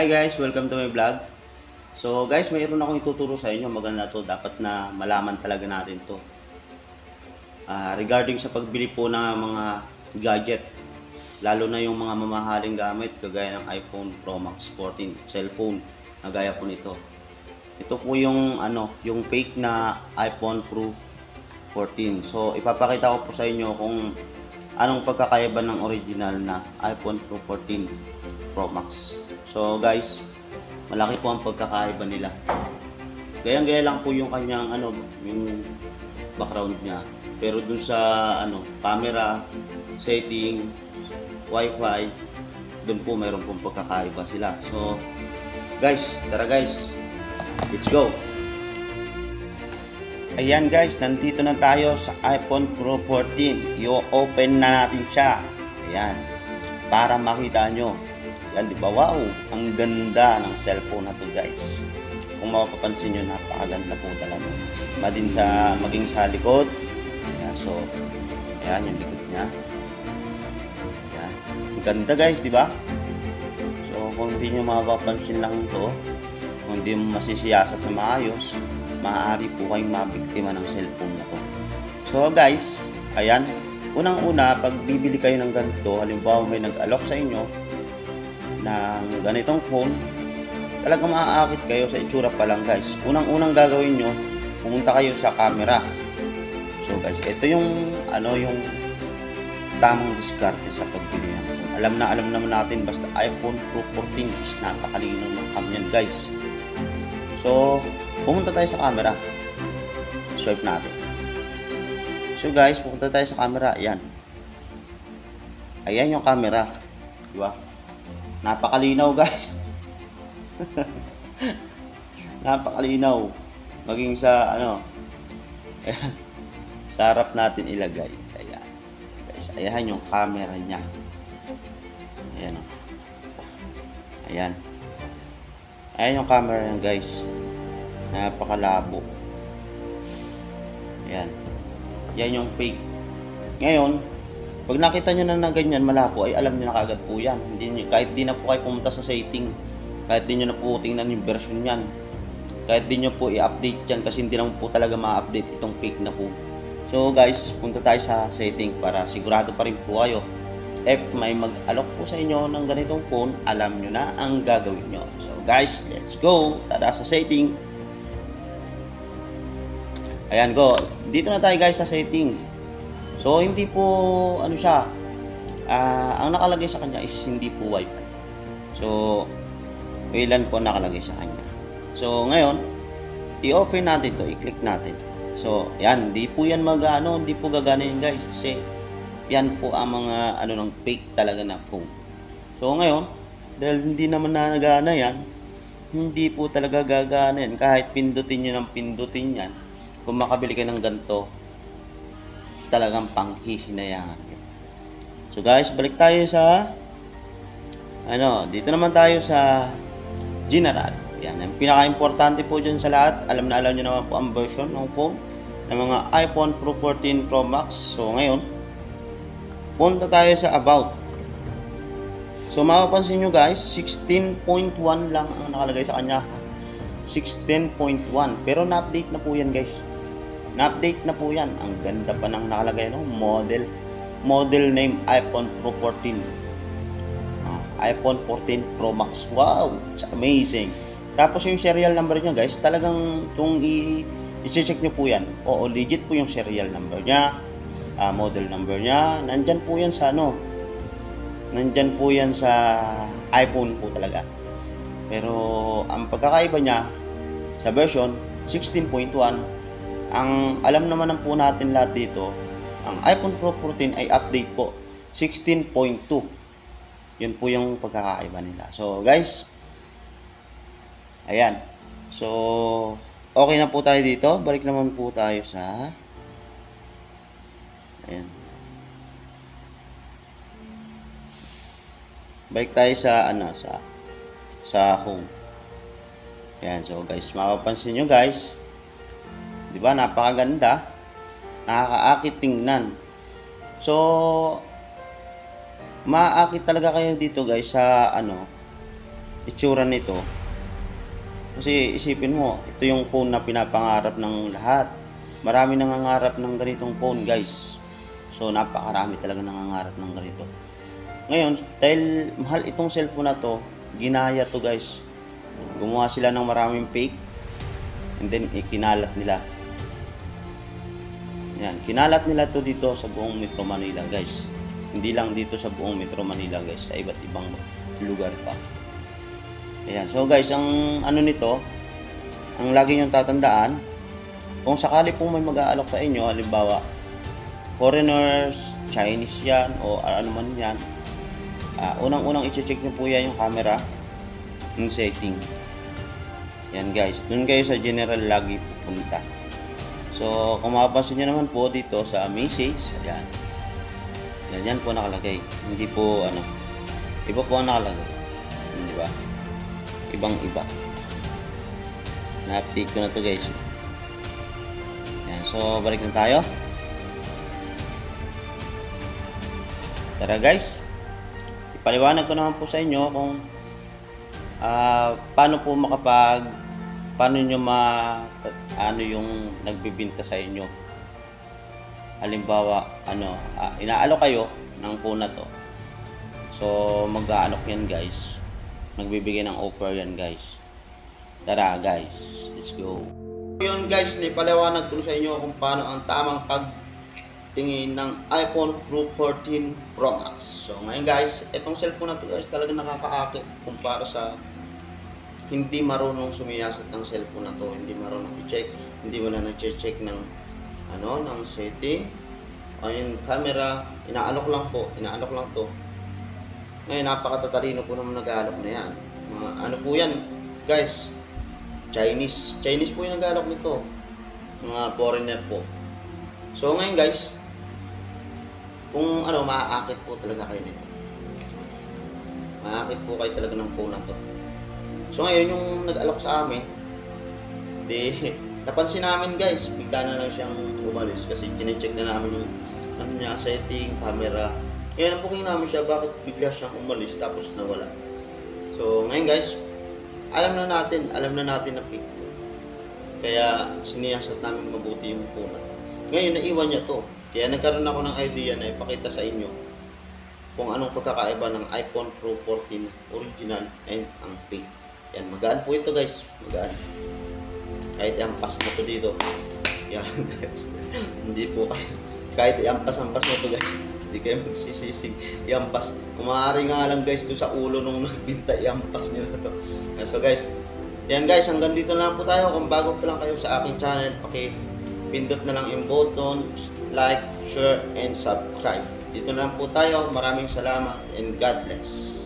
Hi guys, welcome to my vlog. So guys, mayroon akong ituturo sa inyo. Maganda to, dapat na malaman talaga natin to. Regarding sa pagbili po ng mga gadget, lalo na yung mga mamahaling gamit kagaya ng iPhone Pro Max 14 cellphone na gaya po nito. Ito po yung yung fake na iPhone Pro 14. So ipapakita ko po sa inyo kung anong pagkakaiba ng original na iPhone Pro 14 Pro Max. So guys, malaki po ang pagkakaiba nila. Gayang-gaya lang po yung kanyang yung background niya. Pero dun sa camera, setting, wifi, dun po mayroon pong pagkakaiba sila. So guys, tara guys, let's go. Ayan guys, nandito na tayo sa iPhone Pro 14. I-open na natin siya. Ayan, para makita nyo. Yan, di ba? Wow! Ang ganda ng cellphone na to guys. Kung mapapansin nyo, napakaganda po talaga. Maging sa likod. Ayan, so, ayan yung likod niya. Ayan. Ang ganda guys, di ba? So, kung hindi nyo mapapansin lang to, kung hindi mo masisiyasat na maayos, maaari po kayong mabiktima ng cellphone na to. So guys, ayan. Unang-una, pag bibili kayo ng ganito, halimbawa may nag-alok sa inyo ng ganitong phone, talagang maaakit kayo sa itsura pa lang guys. Unang-unang gagawin nyo, pumunta kayo sa camera. So guys, ito yung yung tamang diskarte sa pagbili ng phone. Alam naman natin, basta iPhone Pro 14 is napakalinaw ng cam yan guys. So pumunta tayo sa camera, swipe natin. So guys, pupunta tayo sa camera. Ayan yung camera, di ba? Napakalinaw guys. Napakalinaw. Maging sa ayan, sa harap natin ilagay. Ayan guys, ayan yung camera niya. Ayan o. Ayan yung camera niya guys. Napakalabo. Ayan. Yan yung fake. Ngayon, pag nakita nyo na ganyan malabo, ay alam nyo na kagad po yan. Kahit di na po kayo pumunta sa setting, kahit di nyo na po tingnan yung version yan, kahit di nyo po i-update yan, kasi hindi naman po talaga ma-update itong fake na po. So guys, punta tayo sa setting para sigurado pa rin po kayo. If may mag-alok po sa inyo ng ganitong phone, alam nyo na ang gagawin nyo. So guys, let's go. Tada sa setting. Ayan, go. Dito na tayo guys sa setting. So, hindi po, siya, ang nakalagay sa kanya is hindi po wifi. So, ilan po nakalagay sa kanya. So, ngayon, i-open natin to, i-click natin. So, yan, hindi po yan hindi po gagana yan guys. Kasi, yan po ang mga, ng fake talaga na phone. So, ngayon, dahil hindi naman nagana yan, hindi po talaga gagana yan. Kahit pindutin nyo ng pindutin yan, kung makabili ka ng ganito, talagang panghihinayangan. So guys, balik tayo sa dito naman tayo sa general. Yan, ang pinaka-importante po dyan sa lahat, alam nyo naman po ang version ng phone ng mga iPhone Pro 14 Pro Max. So ngayon, punta tayo sa about. So mapapansin nyo guys, 16.1 lang ang nakalagay sa kanya. 16.1, pero na-update na po yan guys. Na-update na po yan. Ang ganda pa ng nakalagay, model name iPhone Pro 14, iPhone 14 Pro Max. Wow, it's amazing. Tapos yung serial number niya guys, talagang kung i-check nyo po yan, oo, legit po yung serial number niya, model number niya, nandyan po yan sa nandyan po yan sa iPhone po talaga. Pero ang pagkakaiba niya sa version 16.1, ang alam naman po natin lahat dito, ang iPhone Pro 14 ay update po 16.2. Yun po yung pagkakaiba nila. So guys, ayan. So okay na po tayo dito. Balik naman po tayo sa ayan. Balik tayo sa sa home. Ayan, so guys, mapapansin nyo guys, di ba, napakaganda, nakakaakit tingnan. So, maaakit talaga kayo dito guys sa itsura nito. Kasi isipin mo, ito yung phone na pinapangarap ng lahat. Marami nangangarap ng ganitong phone, guys. So napakarami talaga nangangarap ng ganito. Ngayon, dahil mahal itong cellphone na to, ginaya to, guys. Gumawa sila ng maraming fake and then ikinalat nila. Yan, kinalat nila to dito sa buong Metro Manila, guys. Hindi lang dito sa buong Metro Manila, guys, sa iba't ibang lugar pa. Ayan, so guys, ang ano nito, ang lagi niyong tatandaan, kung sakali pong may mag-aalok sa inyo, halimbawa, foreigners, Chinese yan, o ano man yan, unang-unang i-check nyo po yan yung camera, yung setting. Yan guys, dun kayo sa general lagi pupunta. So, kung mapapansin nyo naman po dito sa message, ayan. Yan po nakalagay. Hindi po, iba po ang nakalagay. Di ba? Ibang-iba. Na-update ko na to guys. Ayan, so, balik na tayo. Tara guys. Ipaliwanag ko naman po sa inyo kung paano po paano nyo ano yung nagbibinta sa inyo. Halimbawa, inaalok kayo ng phone na to. So, mag-aalok yan guys. Nagbibigay ng offer yan guys. Tara guys, let's go. Yun guys, ipaliwanag ko sa inyo kung paano ang tamang pagtingin ng iPhone Pro 14 Pro Max. So, ngayon guys, itong cellphone na to guys, talaga nakakaakit kumpara sa hindi marunong sumiyasat ng cellphone na to, hindi marunong i-check, hindi wala nag-check ng ng setting, ayun, camera, inaalok lang to. Ngayon, napakatatalino po naman nag-aalok na yan. Mga po yan, guys, Chinese po yung nag-aalok nito, mga foreigner po. So ngayon guys, kung maaakit po talaga kayo nito. Maakit po kayo talaga ng phone na to. So ngayon, yung nag-alok sa amin, napansin namin guys, bigla na lang siyang umalis kasi chinecheck na namin yung setting, camera. Kaya napuking namin siya, bakit bigla siyang umalis tapos nawala. So ngayon guys, alam na natin na fake to. Kaya siniyasat namin mabuti yung phone na to. Ngayon, naiwan niya to. Kaya nagkaroon ako ng idea na ipakita sa inyo kung anong pagkakaiba ng iPhone Pro 14 original and ang fake. Yan, magaan po ito guys, magaan. Kahit iampas mo to dito, yan guys, hindi po kayo, kahit iampas-ampas mo to guys, hindi kayo magsisisig, iampas. Kung maaari nga lang guys, to sa ulo nung nagbinta, iampas nyo na to. So guys, yan guys, hanggang dito na lang po tayo. Kung bago pa lang kayo sa aking channel, pindot na lang yung button, like, share, and subscribe. Dito na lang po tayo. Maraming salamat and God bless.